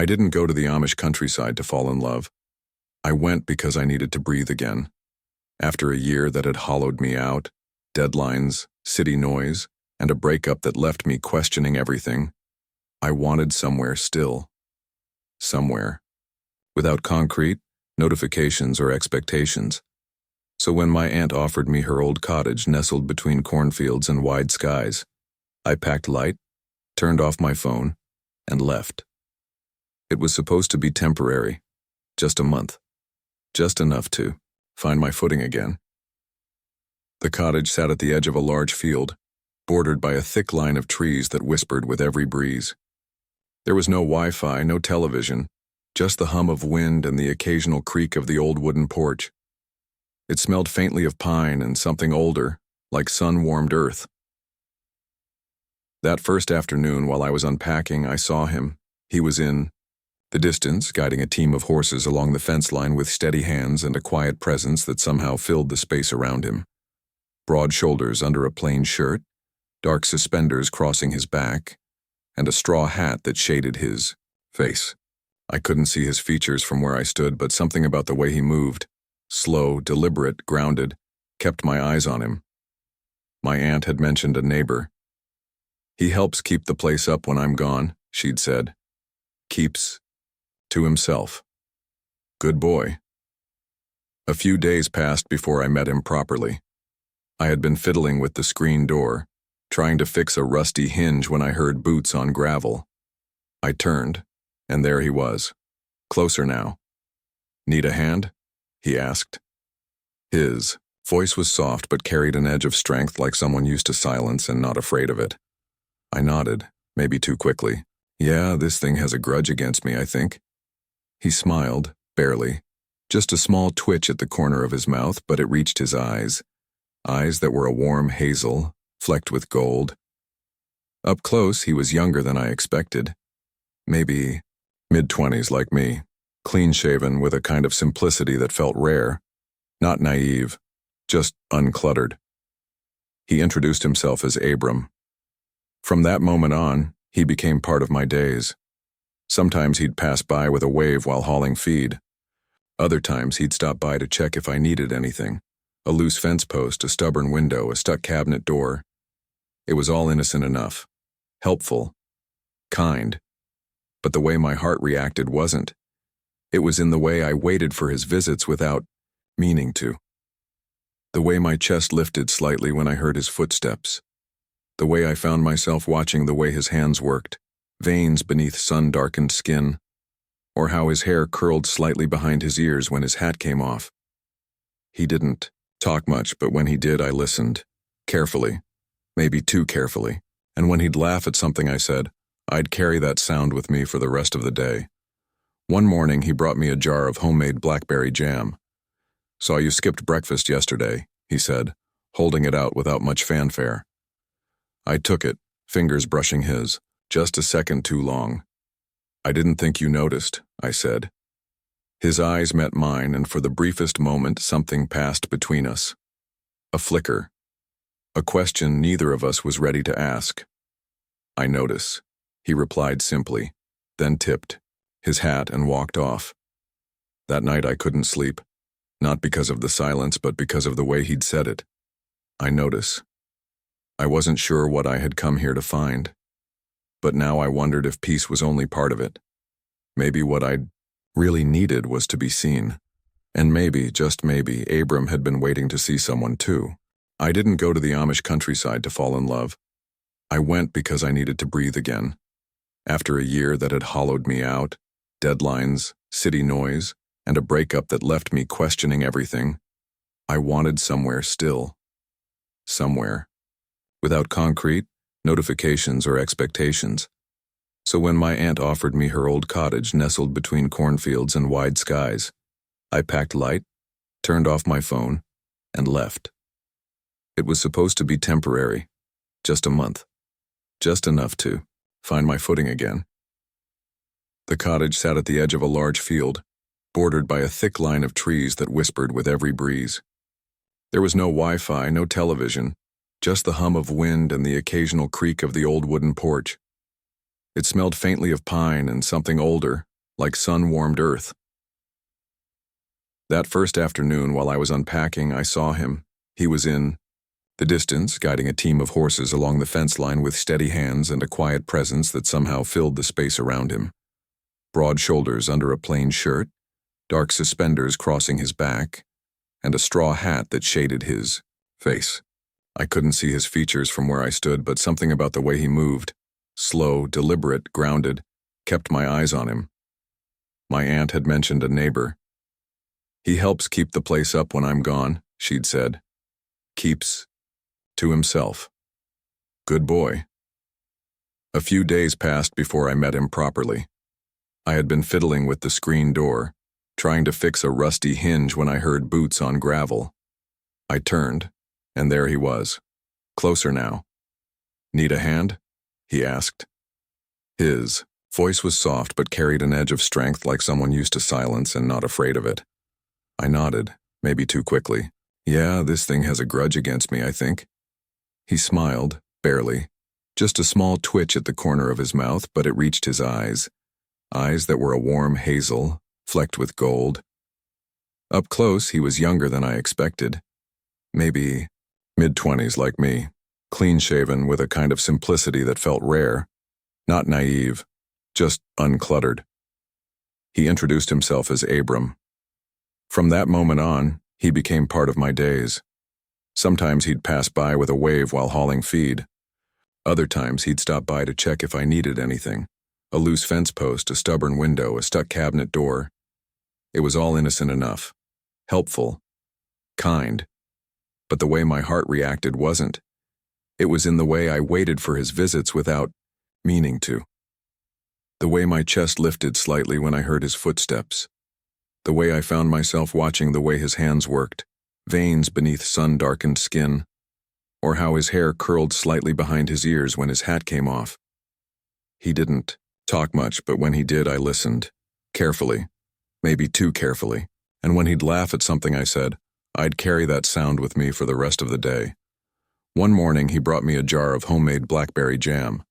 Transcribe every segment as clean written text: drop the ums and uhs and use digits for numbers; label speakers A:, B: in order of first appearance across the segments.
A: I didn't go to the Amish countryside to fall in love. I went because I needed to breathe again. After a year that had hollowed me out, deadlines, city noise, and a breakup that left me questioning everything, I wanted somewhere still. Somewhere. Without concrete, notifications, or expectations. So when my aunt offered me her old cottage nestled between cornfields and wide skies, I packed light, turned off my phone, and left. It was supposed to be temporary, just a month, just enough to find my footing again. The cottage sat at the edge of a large field, bordered by a thick line of trees that whispered with every breeze. There was no Wi-Fi, no television, just the hum of wind and the occasional creak of the old wooden porch. It smelled faintly of pine and something older, like sun-warmed earth. That first afternoon while I was unpacking, I saw him. He was in the distance, guiding a team of horses along the fence line with steady hands and a quiet presence that somehow filled the space around him. Broad shoulders under a plain shirt, dark suspenders crossing his back, and a straw hat that shaded his face. I couldn't see his features from where I stood, but something about the way he moved, slow, deliberate, grounded, kept my eyes on him. My aunt had mentioned a neighbor. "He helps keep the place up when I'm gone," she'd said. "Keeps to himself. Good boy." A few days passed before I met him properly. I had been fiddling with the screen door, trying to fix a rusty hinge when I heard boots on gravel. I turned, and there he was, closer now. "Need a hand?" he asked. His voice was soft but carried an edge of strength, like someone used to silence and not afraid of it. I nodded, maybe too quickly. "Yeah, this thing has a grudge against me, I think." He smiled, barely, just a small twitch at the corner of his mouth, but it reached his eyes that were a warm hazel, flecked with gold. Up close, he was younger than I expected. Maybe mid-20s like me, clean-shaven with a kind of simplicity that felt rare, not naive, just uncluttered. He introduced himself as Abram. From that moment on, he became part of my days. Sometimes he'd pass by with a wave while hauling feed. Other times he'd stop by to check if I needed anything. A loose fence post, a stubborn window, a stuck cabinet door. It was all innocent enough. Helpful. Kind. But the way my heart reacted wasn't. It was in the way I waited for his visits without meaning to. The way my chest lifted slightly when I heard his footsteps. The way I found myself watching the way his hands worked, veins beneath sun-darkened skin, or how his hair curled slightly behind his ears when his hat came off. He didn't talk much, but when he did, I listened, carefully, maybe too carefully, and when he'd laugh at something I said, I'd carry that sound with me for the rest of the day. One morning, he brought me a jar of homemade blackberry jam. "Saw you skipped breakfast yesterday," he said, holding it out without much fanfare. I took it, fingers brushing his, just a second too long. "I didn't think you noticed," I said. His eyes met mine, and for the briefest moment, something passed between us. A flicker. A question neither of us was ready to ask. "I notice," he replied simply, then tipped his hat and walked off. That night I couldn't sleep, not because of the silence, but because of the way he'd said it. I notice. I wasn't sure what I had come here to find. But now I wondered if peace was only part of it. Maybe what I'd really needed was to be seen. And maybe, just maybe, Abram had been waiting to see someone too. I didn't go to the Amish countryside to fall in love. I went because I needed to breathe again. After a year that had hollowed me out, deadlines, city noise, and a breakup that left me questioning everything, I wanted somewhere still. Somewhere. Without concrete, notifications, or expectations. So when my aunt offered me her old cottage nestled between cornfields and wide skies, I packed light, turned off my phone, and left. It was supposed to be temporary, just a month, just enough to find my footing again. The cottage sat at the edge of a large field, bordered by a thick line of trees that whispered with every breeze. There was no Wi-Fi, no television, just the hum of wind and the occasional creak of the old wooden porch. It smelled faintly of pine and something older, like sun-warmed earth. That first afternoon while I was unpacking, I saw him. He was in the distance, guiding a team of horses along the fence line with steady hands and a quiet presence that somehow filled the space around him. Broad shoulders under a plain shirt, dark suspenders crossing his back, and a straw hat that shaded his face. I couldn't see his features from where I stood, but something about the way he moved, slow, deliberate, grounded, kept my eyes on him. My aunt had mentioned a neighbor. "He helps keep the place up when I'm gone," she'd said. Keeps to himself. Good boy. A few days passed before I met him properly. I had been fiddling with the screen door, trying to fix a rusty hinge when I heard boots on gravel. I turned, and there he was, closer now. "Need a hand?" he asked. His voice was soft but carried an edge of strength, like someone used to silence and not afraid of it. I nodded, maybe too quickly. "Yeah, this thing has a grudge against me, I think." He smiled, barely, just a small twitch at the corner of his mouth, but it reached his eyes that were a warm hazel, flecked with gold. Up close, he was younger than I expected. Maybe mid-20s like me, clean-shaven with a kind of simplicity that felt rare, not naive, just uncluttered. He introduced himself as Abram. From that moment on, he became part of my days. Sometimes he'd pass by with a wave while hauling feed. Other times he'd stop by to check if I needed anything. A loose fence post, a stubborn window, a stuck cabinet door. It was all innocent enough, helpful, kind. But the way my heart reacted wasn't. It was in the way I waited for his visits without meaning to. The way my chest lifted slightly when I heard his footsteps. The way I found myself watching the way his hands worked, veins beneath sun-darkened skin, or how his hair curled slightly behind his ears when his hat came off. He didn't talk much, but when he did, I listened, carefully, maybe too carefully, and when he'd laugh at something I said, I'd carry that sound with me for the rest of the day. One morning, he brought me a jar of homemade blackberry jam.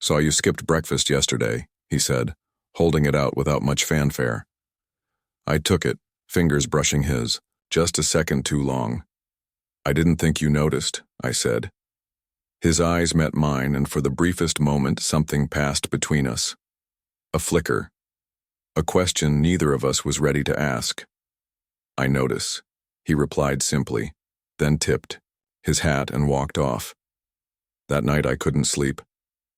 A: "Saw you skipped breakfast yesterday," he said, holding it out without much fanfare. I took it, fingers brushing his, just a second too long. "I didn't think you noticed," I said. His eyes met mine, and for the briefest moment something passed between us. A flicker. A question neither of us was ready to ask. "I notice," he replied simply, then tipped his hat and walked off. That night I couldn't sleep,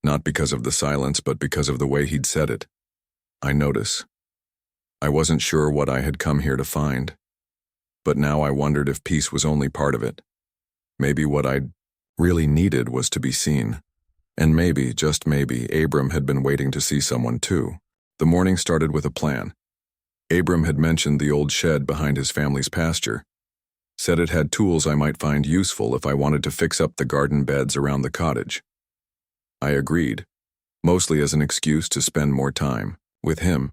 A: not because of the silence, but because of the way he'd said it. I notice. I wasn't sure what I had come here to find. But now I wondered if peace was only part of it. Maybe what I'd really needed was to be seen. And maybe, just maybe, Abram had been waiting to see someone too. The morning started with a plan. Abram had mentioned the old shed behind his family's pasture. Said it had tools I might find useful if I wanted to fix up the garden beds around the cottage. I agreed, mostly as an excuse to spend more time with him.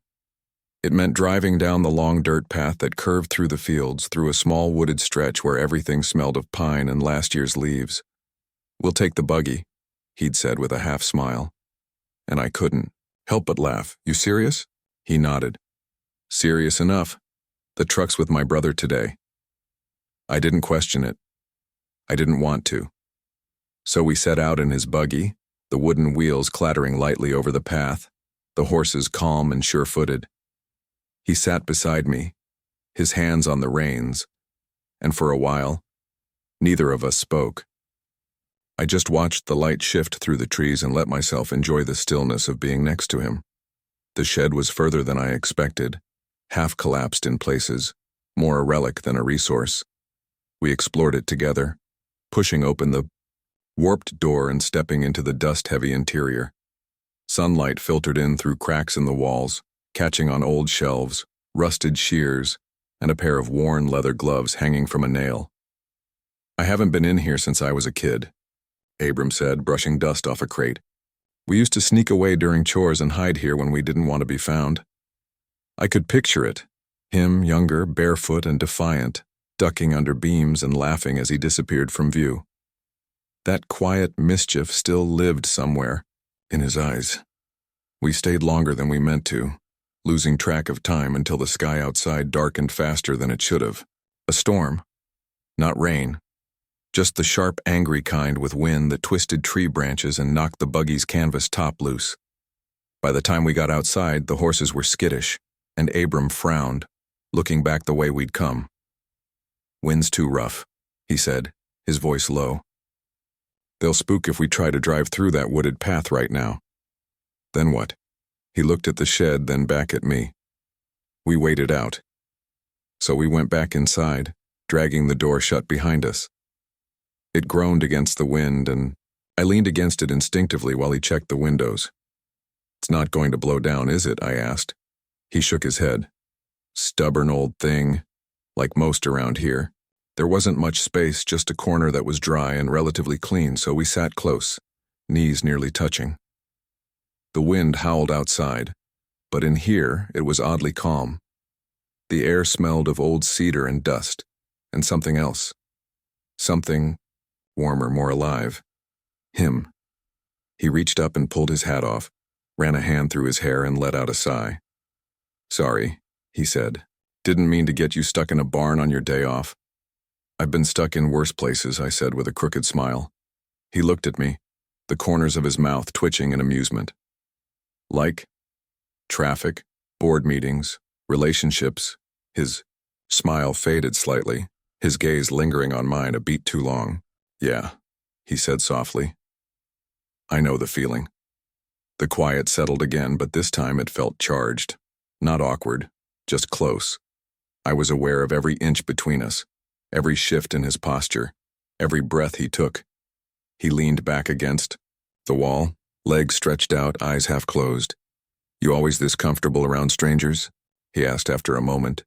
A: It meant driving down the long dirt path that curved through the fields, through a small wooded stretch where everything smelled of pine and last year's leaves. "We'll take the buggy," he'd said with a half smile. And I couldn't help but laugh. "You serious?" He nodded. "Serious enough. The truck's with my brother today." I didn't question it. I didn't want to. So we set out in his buggy, the wooden wheels clattering lightly over the path, the horses calm and sure-footed. He sat beside me, his hands on the reins, and for a while, neither of us spoke. I just watched the light shift through the trees and let myself enjoy the stillness of being next to him. The shed was further than I expected, half collapsed in places, more a relic than a resource. We explored it together, pushing open the warped door and stepping into the dust-heavy interior. Sunlight filtered in through cracks in the walls, catching on old shelves, rusted shears, and a pair of worn leather gloves hanging from a nail. "I haven't been in here since I was a kid," Abram said, brushing dust off a crate. "We used to sneak away during chores and hide here when we didn't want to be found." I could picture it, him younger, barefoot and defiant, ducking under beams and laughing as he disappeared from view. That quiet mischief still lived somewhere in his eyes. We stayed longer than we meant to, losing track of time until the sky outside darkened faster than it should have. A storm. Not rain. Just the sharp, angry kind with wind that twisted tree branches and knocked the buggy's canvas top loose. By the time we got outside, the horses were skittish, and Abram frowned, looking back the way we'd come. "Wind's too rough," he said, his voice low. "They'll spook if we try to drive through that wooded path right now." "Then what?" He looked at the shed, then back at me. "We waited out." So we went back inside, dragging the door shut behind us. It groaned against the wind, and I leaned against it instinctively while he checked the windows. "It's not going to blow down, is it?" I asked. He shook his head. "Stubborn old thing, like most around here." There wasn't much space, just a corner that was dry and relatively clean, so we sat close, knees nearly touching. The wind howled outside, but in here it was oddly calm. The air smelled of old cedar and dust, and something else. Something warmer, more alive. Him. He reached up and pulled his hat off, ran a hand through his hair and let out a sigh. "Sorry," he said. "Didn't mean to get you stuck in a barn on your day off." "I've been stuck in worse places," I said with a crooked smile. He looked at me, the corners of his mouth twitching in amusement. "Like traffic, board meetings, relationships." His smile faded slightly, his gaze lingering on mine a beat too long. "Yeah," he said softly. "I know the feeling." The quiet settled again, but this time it felt charged. Not awkward, just close. I was aware of every inch between us, every shift in his posture, every breath he took. He leaned back against the wall, legs stretched out, eyes half closed. "You always this comfortable around strangers?" he asked after a moment.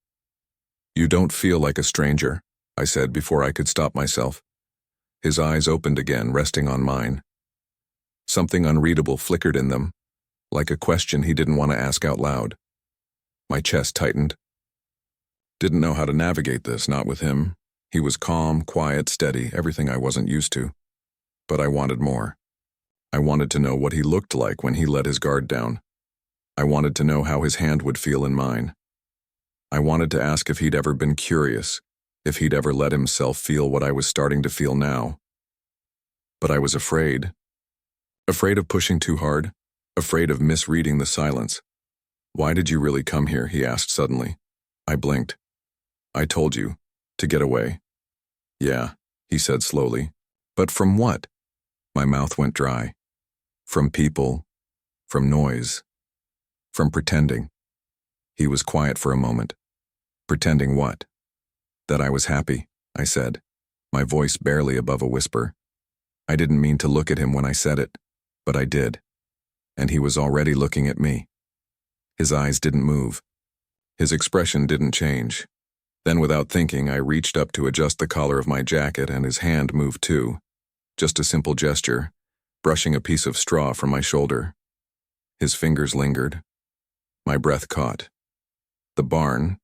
A: "You don't feel like a stranger," I said before I could stop myself. His eyes opened again, resting on mine. Something unreadable flickered in them, like a question he didn't want to ask out loud. My chest tightened. Didn't know how to navigate this, not with him. He was calm, quiet, steady, everything I wasn't used to. But I wanted more. I wanted to know what he looked like when he let his guard down. I wanted to know how his hand would feel in mine. I wanted to ask if he'd ever been curious, if he'd ever let himself feel what I was starting to feel now. But I was afraid. Afraid of pushing too hard, afraid of misreading the silence. "Why did you really come here?" he asked suddenly. I blinked. "I told you, to get away." "Yeah," he said slowly. "But from what?" My mouth went dry. "From people, from noise, from pretending." He was quiet for a moment. "Pretending what?" "That I was happy," I said, my voice barely above a whisper. I didn't mean to look at him when I said it, but I did. And he was already looking at me. His eyes didn't move. His expression didn't change. Then without thinking, I reached up to adjust the collar of my jacket and his hand moved too. Just a simple gesture, brushing a piece of straw from my shoulder. His fingers lingered. My breath caught. The barn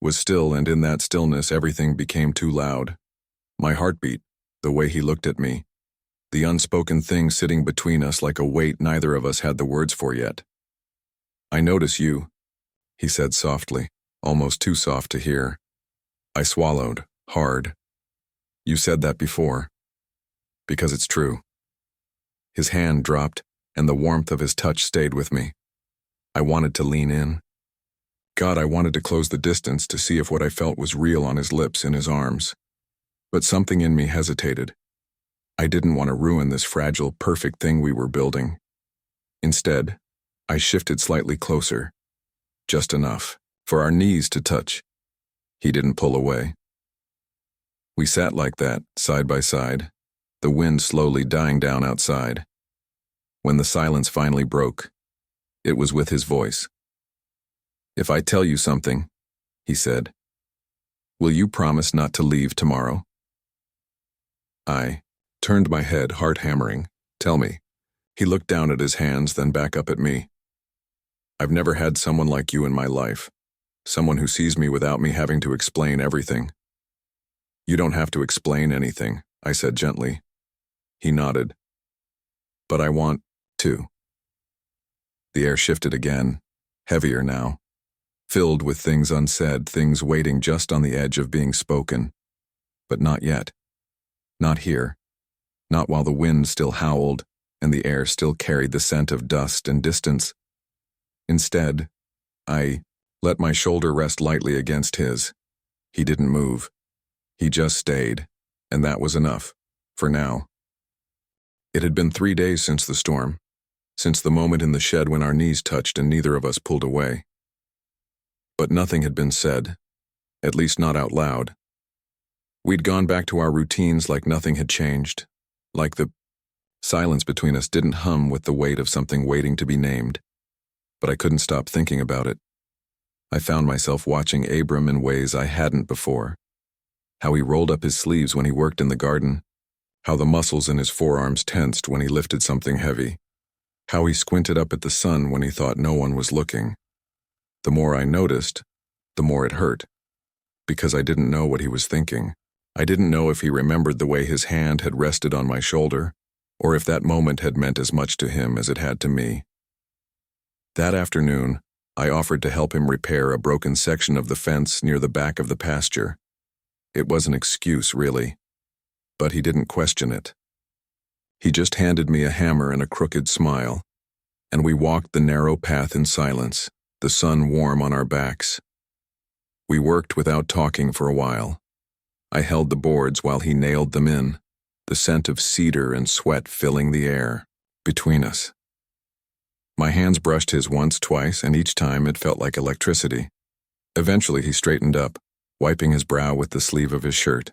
A: was still, and in that stillness everything became too loud. My heartbeat, the way he looked at me, the unspoken thing sitting between us like a weight neither of us had the words for yet. "I notice you," he said softly, almost too soft to hear. I swallowed, hard. "You said that before." "Because it's true." His hand dropped, and the warmth of his touch stayed with me. I wanted to lean in. God, I wanted to close the distance to see if what I felt was real on his lips, in his arms. But something in me hesitated. I didn't want to ruin this fragile, perfect thing we were building. Instead, I shifted slightly closer, just enough for our knees to touch. He didn't pull away. We sat like that, side by side, the wind slowly dying down outside. When the silence finally broke, it was with his voice. "If I tell you something," he said, "will you promise not to leave tomorrow?" I turned my head, heart hammering. "Tell me." He looked down at his hands, then back up at me. "I've never had someone like you in my life. Someone who sees me without me having to explain everything." "You don't have to explain anything," I said gently. He nodded. "But I want to." The air shifted again, heavier now, filled with things unsaid, things waiting just on the edge of being spoken. But not yet. Not here. Not while the wind still howled and the air still carried the scent of dust and distance. Instead, I let my shoulder rest lightly against his. He didn't move. He just stayed, and that was enough, for now. It had been 3 days since the storm, since the moment in the shed when our knees touched and neither of us pulled away. But nothing had been said, at least not out loud. We'd gone back to our routines like nothing had changed, like the silence between us didn't hum with the weight of something waiting to be named. But I couldn't stop thinking about it. I found myself watching Abram in ways I hadn't before. How he rolled up his sleeves when he worked in the garden. How the muscles in his forearms tensed when he lifted something heavy. How he squinted up at the sun when he thought no one was looking. The more I noticed, the more it hurt. Because I didn't know what he was thinking. I didn't know if he remembered the way his hand had rested on my shoulder, or if that moment had meant as much to him as it had to me. That afternoon, I offered to help him repair a broken section of the fence near the back of the pasture. It was an excuse, really, but he didn't question it. He just handed me a hammer and a crooked smile, and we walked the narrow path in silence, the sun warm on our backs. We worked without talking for a while. I held the boards while he nailed them in, the scent of cedar and sweat filling the air between us. My hands brushed his once, twice, and each time it felt like electricity. Eventually he straightened up, wiping his brow with the sleeve of his shirt.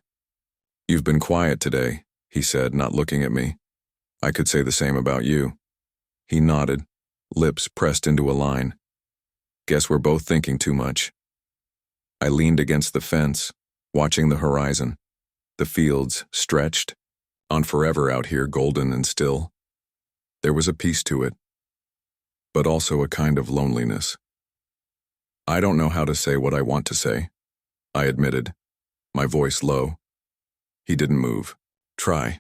A: "You've been quiet today," he said, not looking at me. "I could say the same about you." He nodded, lips pressed into a line. "Guess we're both thinking too much." I leaned against the fence, watching the horizon. The fields stretched, on forever out here, golden and still. There was a peace to it, but also a kind of loneliness. "I don't know how to say what I want to say," I admitted, my voice low. He didn't move. "Try."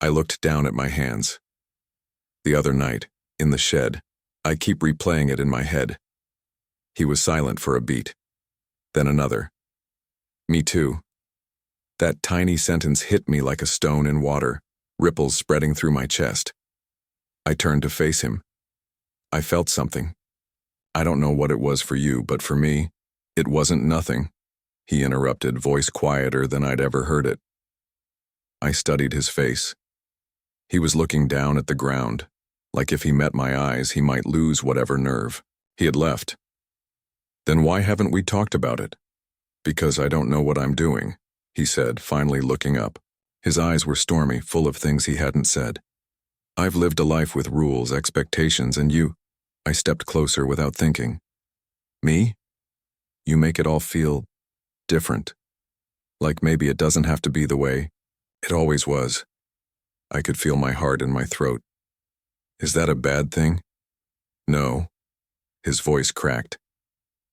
A: I looked down at my hands. The other night, in the shed, I keep replaying it in my head. He was silent for a beat. Then another. "Me too." That tiny sentence hit me like a stone in water, ripples spreading through my chest. I turned to face him. I felt something. I don't know what it was for you, but for me, it wasn't nothing, he interrupted, voice quieter than I'd ever heard it. I studied his face. He was looking down at the ground, like if he met my eyes, he might lose whatever nerve. He had left. "Then why haven't we talked about it?" "Because I don't know what I'm doing," he said, finally looking up. His eyes were stormy, full of things he hadn't said. "I've lived a life with rules, expectations, and you..." I stepped closer without thinking. "Me? You make it all feel different. Like maybe it doesn't have to be the way it always was." I could feel my heart in my throat. "Is that a bad thing?" "No." His voice cracked.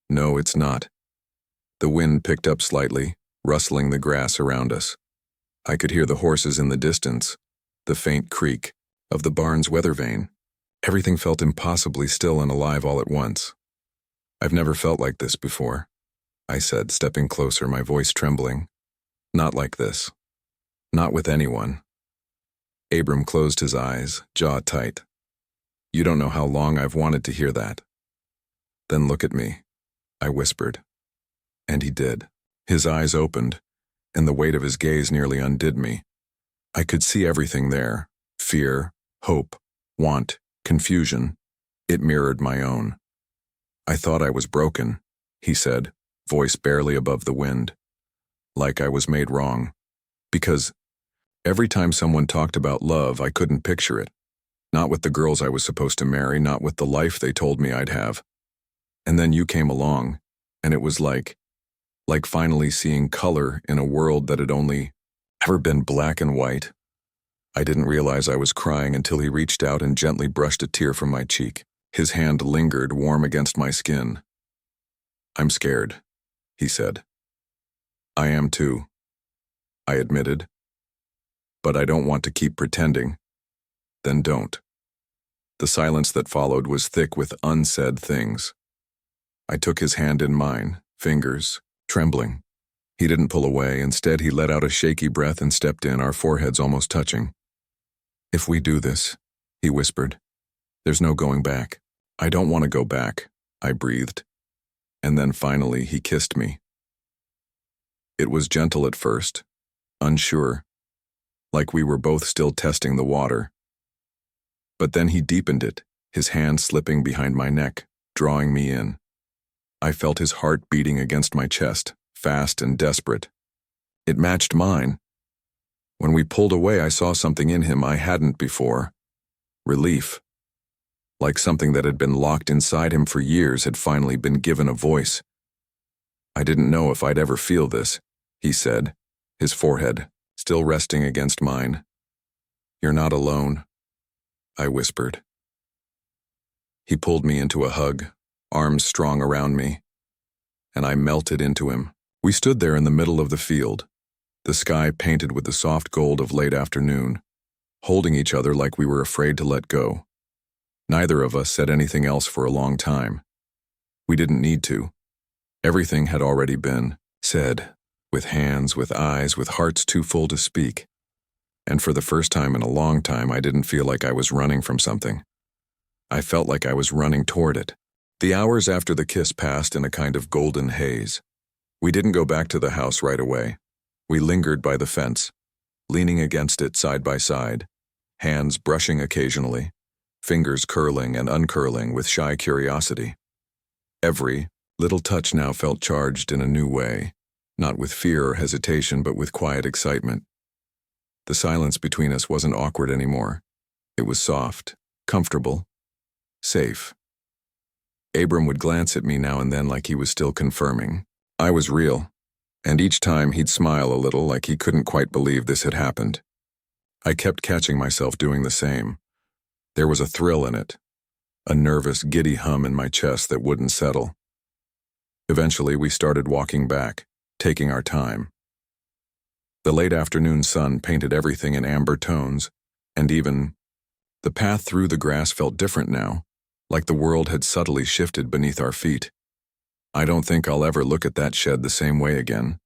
A: "No, it's not." The wind picked up slightly, rustling the grass around us. I could hear the horses in the distance, the faint creak of the barn's weather vane. Everything felt impossibly still and alive all at once. "I've never felt like this before," I said, stepping closer, my voice trembling. "Not like this. Not with anyone." Abram closed his eyes, jaw tight. "You don't know how long I've wanted to hear that." "Then look at me," I whispered. And he did. His eyes opened, and the weight of his gaze nearly undid me. I could see everything there: fear, hope, want, confusion. It mirrored my own. "I thought I was broken," he said, voice barely above the wind. "Like I was made wrong. Because every time someone talked about love, I couldn't picture it. Not with the girls I was supposed to marry, not with the life they told me I'd have. And then you came along, and it was like finally seeing color in a world that had only ever been black and white." I didn't realize I was crying until he reached out and gently brushed a tear from my cheek. His hand lingered, warm against my skin. "I'm scared," he said. "I am too," I admitted. "But I don't want to keep pretending." "Then don't." The silence that followed was thick with unsaid things. I took his hand in mine, fingers trembling. He didn't pull away. Instead, he let out a shaky breath and stepped in, our foreheads almost touching. "If we do this," he whispered, "there's no going back." "I don't want to go back," I breathed. And then finally, he kissed me. It was gentle at first, unsure, like we were both still testing the water. But then he deepened it, his hand slipping behind my neck, drawing me in. I felt his heart beating against my chest, fast and desperate. It matched mine. When we pulled away, I saw something in him I hadn't before. Relief. Like something that had been locked inside him for years had finally been given a voice. "I didn't know if I'd ever feel this," he said, his forehead still resting against mine. "You're not alone," I whispered. He pulled me into a hug, arms strong around me, and I melted into him. We stood there in the middle of the field, the sky painted with the soft gold of late afternoon, holding each other like we were afraid to let go. Neither of us said anything else for a long time. We didn't need to. Everything had already been said, with hands, with eyes, with hearts too full to speak. And for the first time in a long time, I didn't feel like I was running from something. I felt like I was running toward it. The hours after the kiss passed in a kind of golden haze. We didn't go back to the house right away. We lingered by the fence, leaning against it side by side, hands brushing occasionally, fingers curling and uncurling with shy curiosity. Every little touch now felt charged in a new way, not with fear or hesitation, but with quiet excitement. The silence between us wasn't awkward anymore. It was soft, comfortable, safe. Abram would glance at me now and then like he was still confirming. I was real, and each time he'd smile a little like he couldn't quite believe this had happened. I kept catching myself doing the same. There was a thrill in it, a nervous, giddy hum in my chest that wouldn't settle. Eventually, we started walking back, taking our time. The late afternoon sun painted everything in amber tones, and even the path through the grass felt different now, like the world had subtly shifted beneath our feet. "I don't think I'll ever look at that shed the same way again,"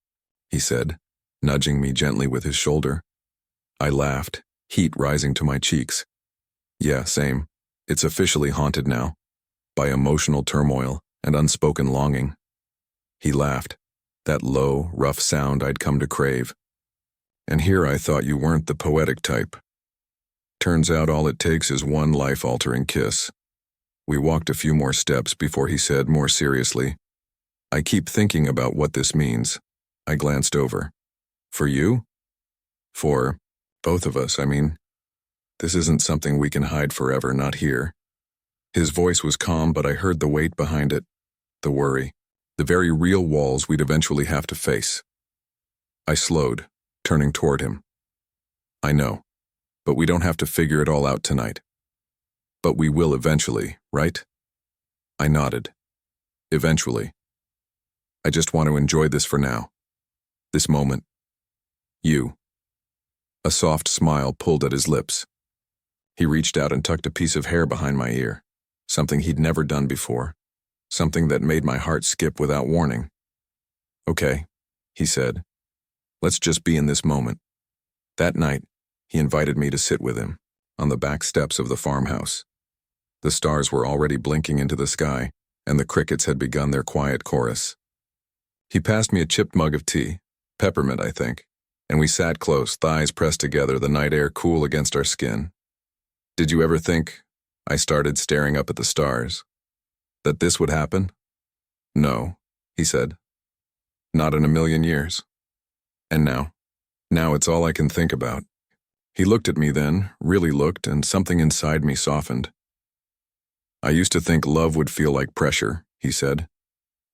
A: he said, nudging me gently with his shoulder. I laughed, heat rising to my cheeks. "Yeah, same. It's officially haunted now, by emotional turmoil and unspoken longing." He laughed, that low, rough sound I'd come to crave. "And here I thought you weren't the poetic type. Turns out all it takes is one life-altering kiss." We walked a few more steps before he said more seriously, "I keep thinking about what this means." I glanced over. "For you?" "For both of us, I mean. This isn't something we can hide forever, not here." His voice was calm, but I heard the weight behind it, the worry, the very real walls we'd eventually have to face. I slowed, turning toward him. "I know, but we don't have to figure it all out tonight. But we will eventually, right?" I nodded. "Eventually. I just want to enjoy this for now. This moment. You." A soft smile pulled at his lips. He reached out and tucked a piece of hair behind my ear, something he'd never done before, something that made my heart skip without warning. "Okay," he said. "Let's just be in this moment." That night, he invited me to sit with him, on the back steps of the farmhouse. The stars were already blinking into the sky, and the crickets had begun their quiet chorus. He passed me a chipped mug of tea, peppermint, I think, and we sat close, thighs pressed together, the night air cool against our skin. "Did you ever think," I started, staring up at the stars, "that this would happen?" "No," he said. "Not in a million years. And now it's all I can think about." He looked at me then, really looked, and something inside me softened. "I used to think love would feel like pressure," he said,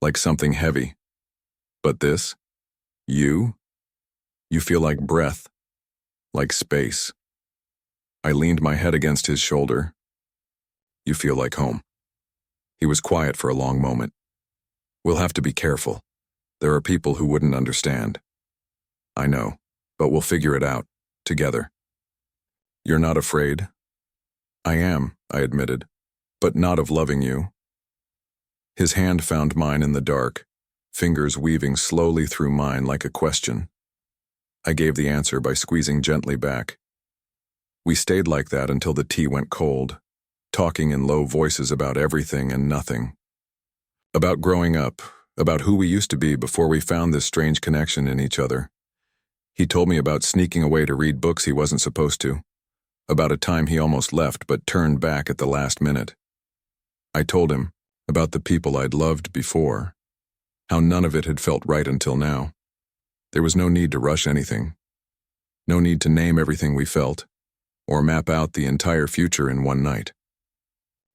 A: "like something heavy. But this, you feel like breath, like space." I leaned my head against his shoulder. "You feel like home." He was quiet for a long moment. "We'll have to be careful. There are people who wouldn't understand." "I know, but we'll figure it out, together." "You're not afraid?" "I am," I admitted, "but not of loving you." His hand found mine in the dark, fingers weaving slowly through mine like a question. I gave the answer by squeezing gently back. We stayed like that until the tea went cold, talking in low voices about everything and nothing. About growing up, about who we used to be before we found this strange connection in each other. He told me about sneaking away to read books he wasn't supposed to, about a time he almost left but turned back at the last minute. I told him about the people I'd loved before, how none of it had felt right until now. There was no need to rush anything, no need to name everything we felt, or map out the entire future in one night.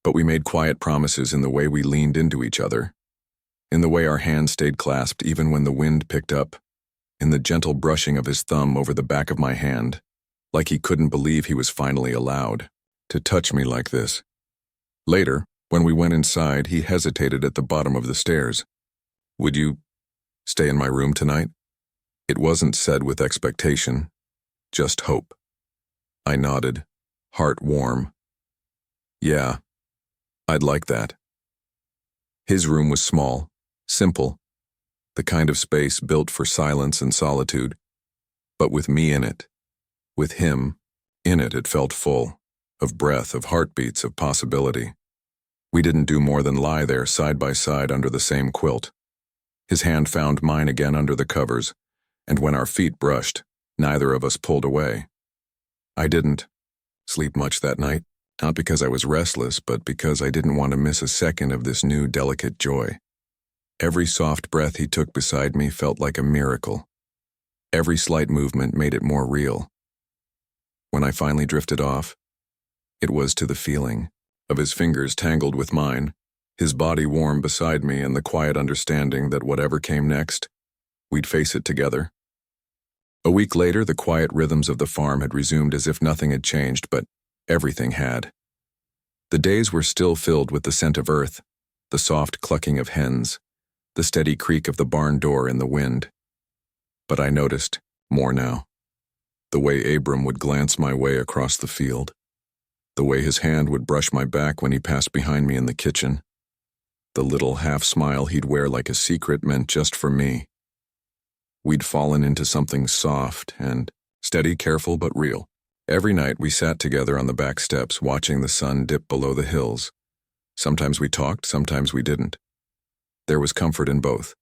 A: But we made quiet promises in the way we leaned into each other, in the way our hands stayed clasped even when the wind picked up, in the gentle brushing of his thumb over the back of my hand, like he couldn't believe he was finally allowed to touch me like this. Later, when we went inside, he hesitated at the bottom of the stairs. "Would you stay in my room tonight?" It wasn't said with expectation, just hope. I nodded, heart warm. Yeah, I'd like that. His room was small, simple, the kind of space built for silence and solitude, but with me in it, with him in it, it felt full, of breath, of heartbeats, of possibility. We didn't do more than lie there side by side under the same quilt. His hand found mine again under the covers, and when our feet brushed, neither of us pulled away. I didn't sleep much that night, not because I was restless, but because I didn't want to miss a second of this new delicate joy. Every soft breath he took beside me felt like a miracle. Every slight movement made it more real. When I finally drifted off, it was to the feeling of his fingers tangled with mine, his body warm beside me, and the quiet understanding that whatever came next, we'd face it together. A week later, the quiet rhythms of the farm had resumed as if nothing had changed, but everything had. The days were still filled with the scent of earth, the soft clucking of hens, the steady creak of the barn door in the wind. But I noticed more now. The way Abram would glance my way across the field, the way his hand would brush my back when he passed behind me in the kitchen, the little half-smile he'd wear like a secret meant just for me. We'd fallen into something soft and steady, careful but real. Every night we sat together on the back steps watching the sun dip below the hills. Sometimes we talked, sometimes we didn't. There was comfort in both.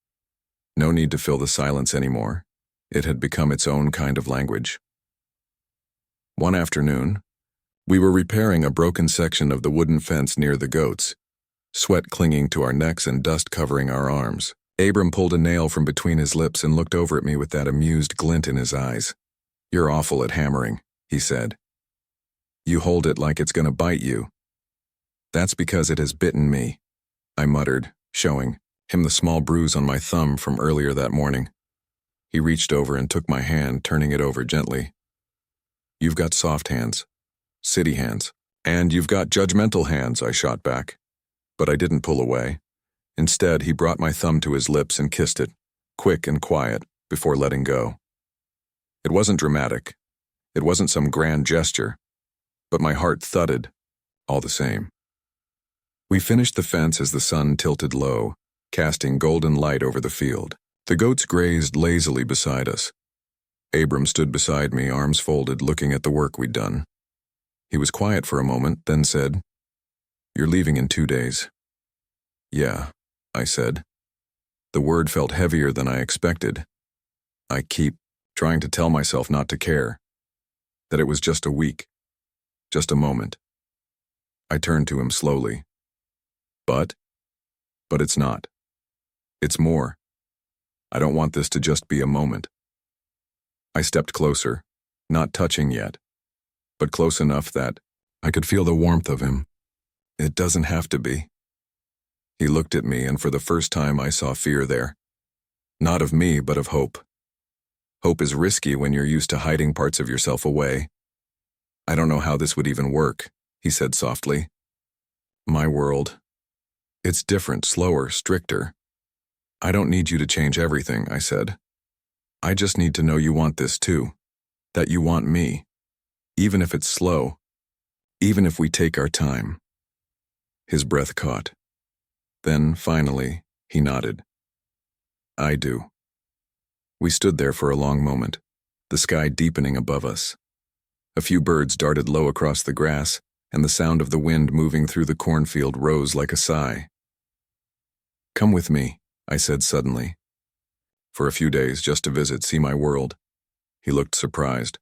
A: No need to fill the silence anymore. It had become its own kind of language. One afternoon, we were repairing a broken section of the wooden fence near the goats, sweat clinging to our necks and dust covering our arms. Abram pulled a nail from between his lips and looked over at me with that amused glint in his eyes. "You're awful at hammering," he said. "You hold it like it's going to bite you." "That's because it has bitten me," I muttered, showing him the small bruise on my thumb from earlier that morning. He reached over and took my hand, turning it over gently. "You've got soft hands, city hands, and you've got judgmental hands," I shot back. But I didn't pull away. Instead, he brought my thumb to his lips and kissed it, quick and quiet, before letting go. It wasn't dramatic. It wasn't some grand gesture, but my heart thudded, all the same. We finished the fence as the sun tilted low, casting golden light over the field. The goats grazed lazily beside us. Abram stood beside me, arms folded, looking at the work we'd done. He was quiet for a moment, then said, "You're leaving in 2 days." "Yeah," I said. The word felt heavier than I expected. I keep trying to tell myself not to care, that it was just a week, just a moment. I turned to him slowly. But it's not. It's more. I don't want this to just be a moment. I stepped closer, not touching yet, but close enough that I could feel the warmth of him. "It doesn't have to be." He looked at me, and for the first time I saw fear there. Not of me, but of hope. Hope is risky when you're used to hiding parts of yourself away. "I don't know how this would even work," he said softly. "My world. It's different, slower, stricter." "I don't need you to change everything," I said. "I just need to know you want this too, that you want me, even if it's slow, even if we take our time." His breath caught. Then, finally, he nodded. I do. We stood there for a long moment, the sky deepening above us. A few birds darted low across the grass, and the sound of the wind moving through the cornfield rose like a sigh. Come with me, I said suddenly. For a few days, just to visit, see my world. He looked surprised.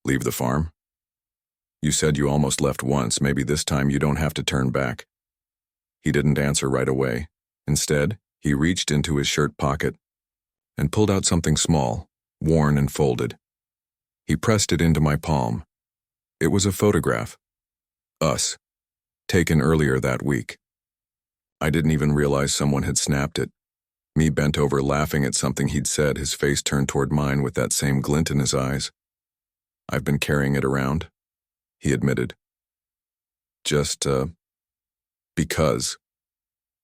A: Leave the farm? You said you almost left once, maybe this time you don't have to turn back. He didn't answer right away. Instead, he reached into his shirt pocket and pulled out something small, worn and folded. He pressed it into my palm. It was a photograph. Us. Taken earlier that week. I didn't even realize someone had snapped it. Me bent over laughing at something he'd said, his face turned toward mine with that same glint in his eyes. I've been carrying it around, he admitted. Just, because.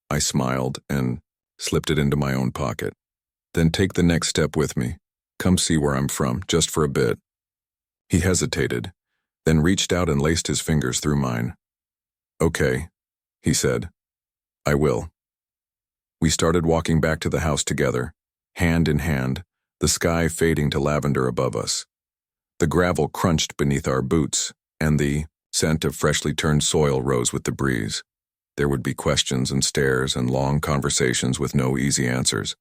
A: I smiled and slipped it into my own pocket. Then take the next step with me. Come see where I'm from, just for a bit. He hesitated, then reached out and laced his fingers through mine. Okay, he said. I will. We started walking back to the house together, hand in hand, the sky fading to lavender above us. The gravel crunched beneath our boots, and the scent of freshly turned soil rose with the breeze. There would be questions and stares and long conversations with no easy answers.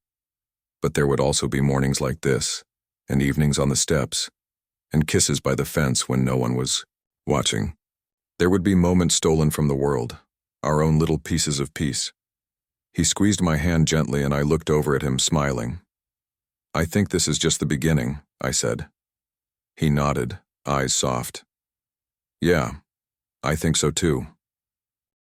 A: But there would also be mornings like this, and evenings on the steps, and kisses by the fence when no one was watching. There would be moments stolen from the world, our own little pieces of peace. He squeezed my hand gently and I looked over at him, smiling. I think this is just the beginning, I said. He nodded, eyes soft. Yeah, I think so too.